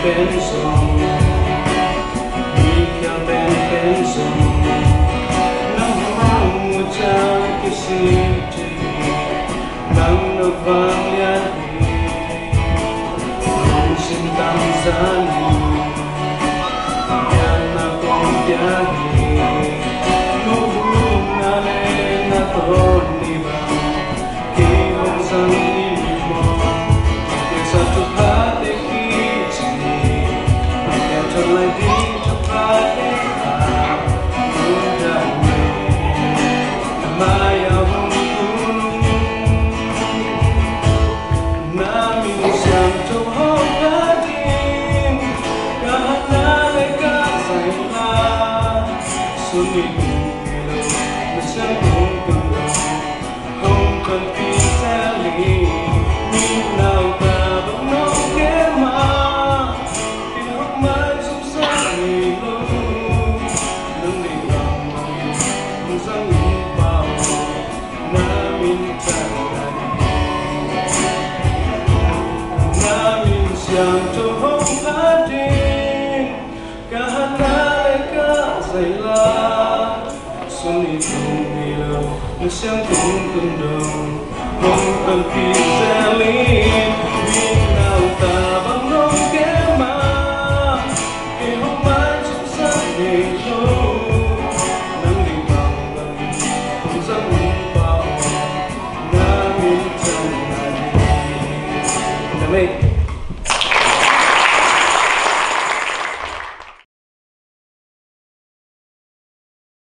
เป็นส่งมีแค่เป็นส่งน้ำห้องหัวใจก็สิ่งที่นั่งนับฟังยันดีรู้สึกตั้งใจยันนับต้องยันดีรู้งานเล่นนับต้นดีบ้างที่ห้องสังนิมิตมองที่สัตว์ผ่านได้like deep to party, my own. Nami santo hogadim, kahana ka sayla, sunigilo, masangong ganda, hong conpisali, minaw ka bang kema. Yang Tuhan hadir, kahana ka sayla, sunyi tunggilo, nasyang tungkundong, hong pisalin, binaw tabang nong kema, ihong macam sa nilo, nang libang langit, kung sa umpaw, namin tanay. Damay.